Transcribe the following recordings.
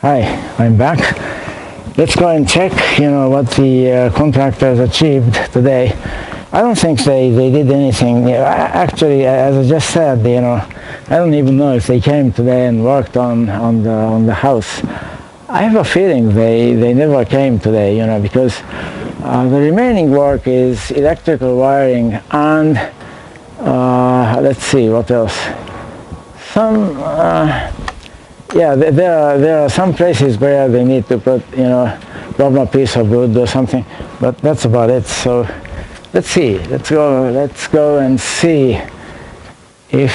Hi, I'm back. Let's go and check, what the contractors achieved today. I don't think they did anything. Actually, as I just said, I don't even know if they came today and worked on the house. I have a feeling they never came today, because the remaining work is electrical wiring and let's see what else. There are some places where they need to put, rub a piece of wood or something, but that's about it. So let's see. Let's go and see if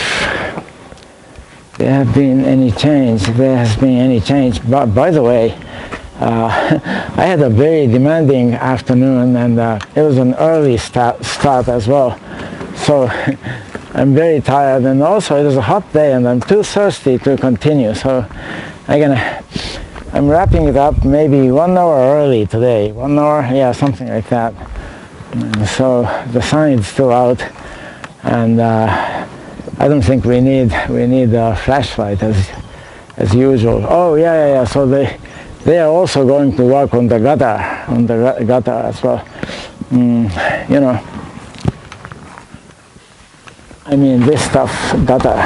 there have been any change. There has been any change. But by the way, I had a very demanding afternoon, and it was an early start as well. So I'm very tired, and also it was a hot day, and I'm too thirsty to continue. So I'm wrapping it up maybe 1 hour early today. 1 hour, yeah, something like that. And so the sun is still out, and I don't think we need a flashlight as usual. Oh yeah. So they are also going to work on the gutter as well. I mean, this stuff, gutter,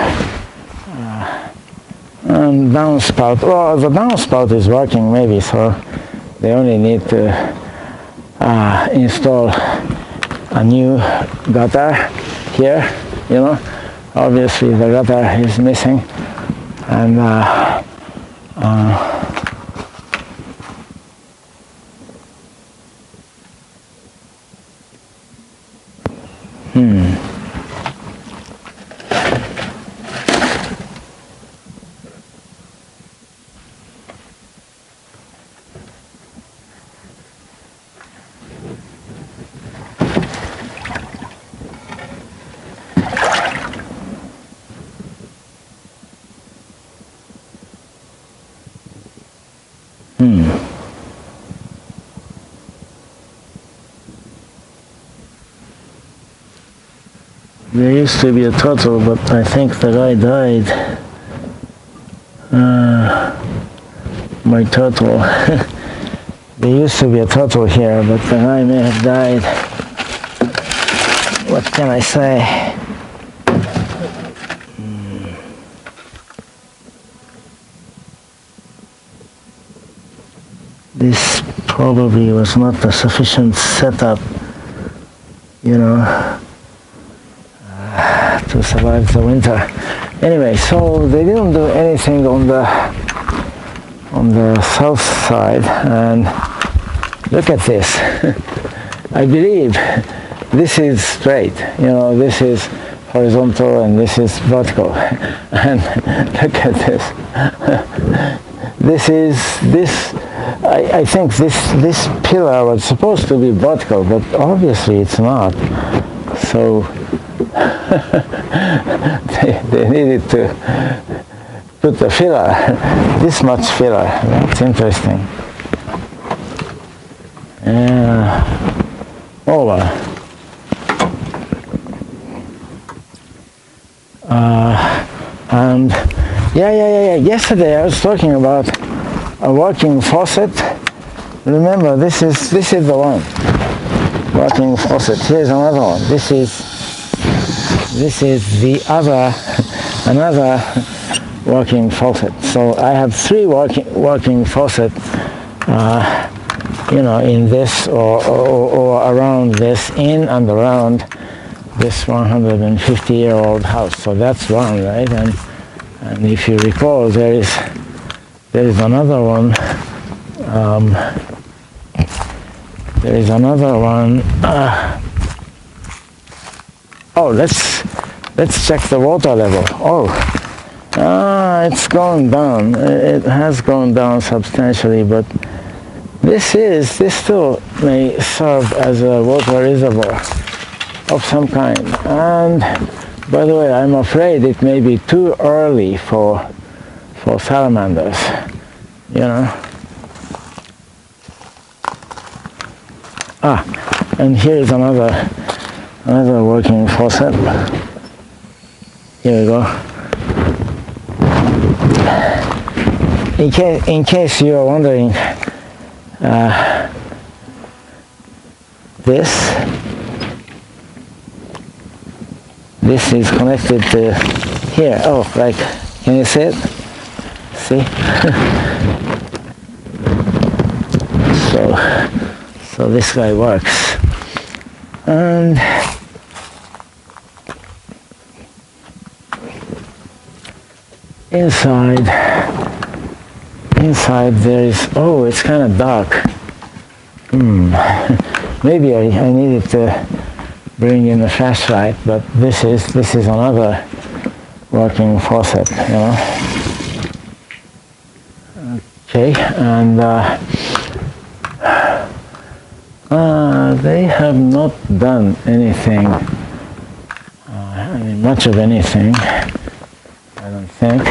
and downspout. Well, the downspout is working maybe, so they only need to install a new gutter here. Obviously the gutter is missing, and there used to be a turtle, but I think the guy died. My turtle. There used to be a turtle here, but the guy may have died. What can I say? This probably was not a sufficient setup, to survive the winter. Anyway, so they didn't do anything on the south side, and look at this. I believe this is straight. This is horizontal and this is vertical. And look at this. I think this pillar was supposed to be vertical, but obviously it's not. So they needed to put the filler, this much filler. That's interesting. Over. And yesterday I was talking about a working faucet. Remember, this is the one. Working faucet. Here's another one. This is the another working faucet. So I have 3 working faucets, in this or around this, in and around this 150-year-old house. So that's one, right? And if you recall, there is another one. There is another one. Let's check the water level. It's gone down. It has gone down substantially, but this still may serve as a water reservoir of some kind. And by the way, I'm afraid it may be too early for salamanders. And here's another working faucet. Here we go. in case you are wondering, this is connected to here. Oh, right. Can you see it? See? So this guy works. And inside there is, oh, it's kind of dark. Maybe I needed to bring in a flashlight, but this is another working faucet, you know. Okay, and they have not done anything, I mean much of anything, I don't think.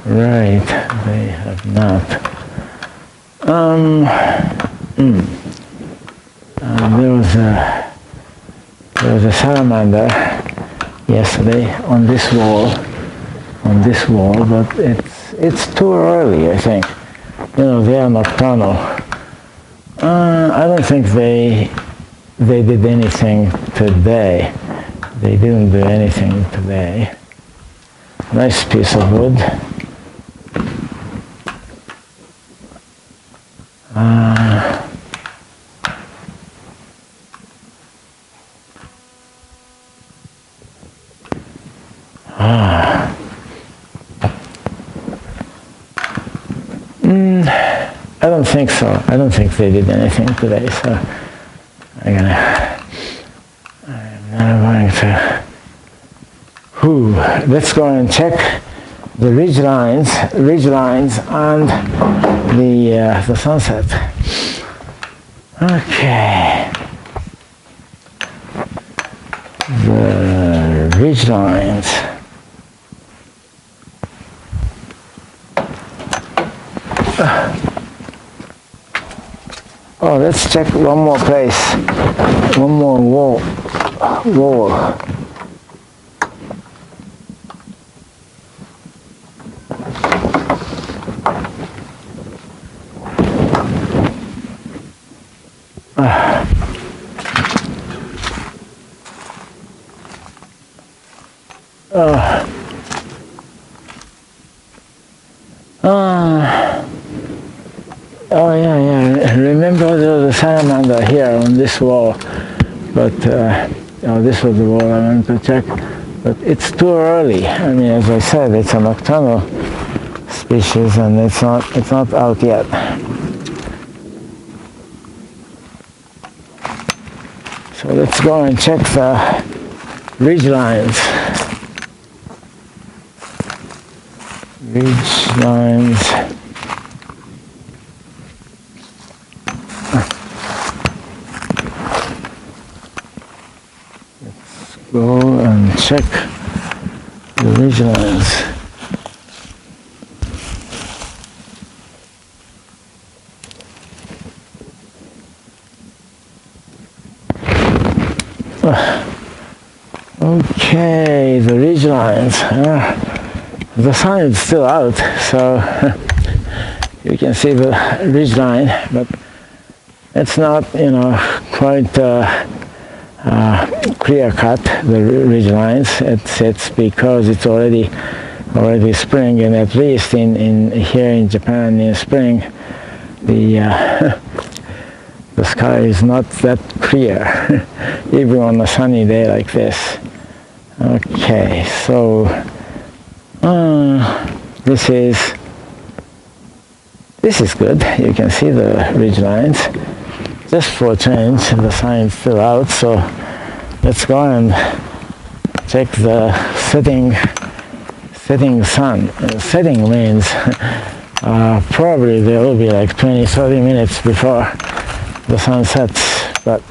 Right, they have not. There was a salamander yesterday on this wall, but it's too early, I think. You know, they are nocturnal. I don't think they did anything today. They didn't do anything today. Nice piece of wood. I don't think so. I don't think they did anything today, so I'm not going to. Let's go and check the ridge lines and the sunset. Okay. The ridge lines. Oh, let's check one more place, one more wall. Oh yeah. Remember there was a salamander here on this wall, but this was the wall I wanted to check. But it's too early. I mean, as I said, it's a nocturnal species, and it's not out yet. So let's go and check the ridge lines. Ridge lines. Go and check the ridge lines. Okay, the ridge lines. The sun is still out, so you can see the ridge line, but it's not, quite clear cut, the ridge lines. It's because it's already spring, and at least in here in Japan in spring, the sky is not that clear, even on a sunny day like this. Okay, so this is good. You can see the ridge lines. Just for a change, the sun is still out, so let's go and check the setting sun. Setting means probably there will be like 20-30 minutes before the sun sets, but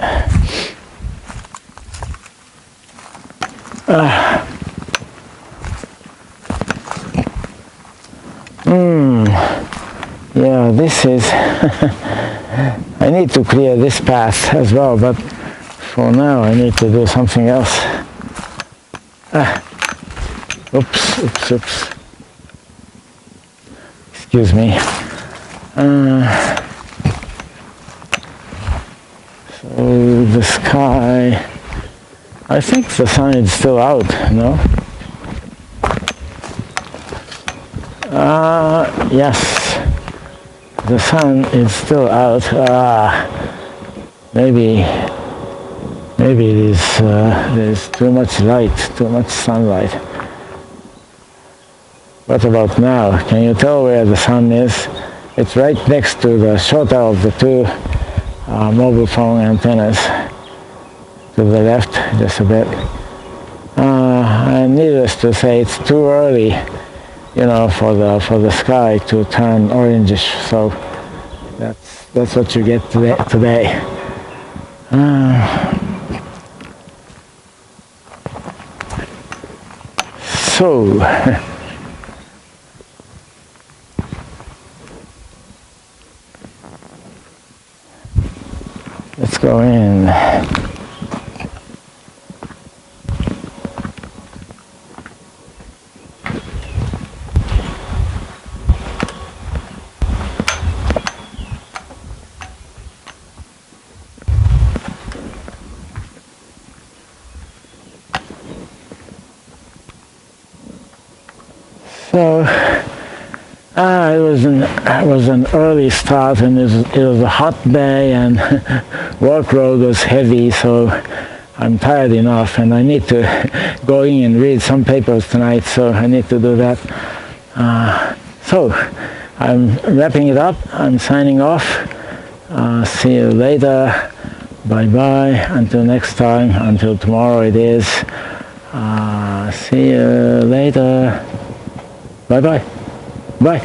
yeah, this is I need to clear this path as well, but for now I need to do something else. Oops. Excuse me. So the sky, I think the sun is still out, no? Yes, the sun is still out. Maybe it is, there's too much light, too much sunlight. What about now? Can you tell where the sun is? It's right next to the shorter of the two mobile phone antennas, to the left just a bit. And needless to say, it's too early, for the sky to turn orangish. So that's what you get today. So. Let's go in. So it was an early start, and it was a hot day, and workload was heavy, so I'm tired enough, and I need to go in and read some papers tonight, so I need to do that. So I'm wrapping it up. I'm signing off. See you later. Bye-bye. Until next time. Until tomorrow it is. See you later. Bye-bye. Bye.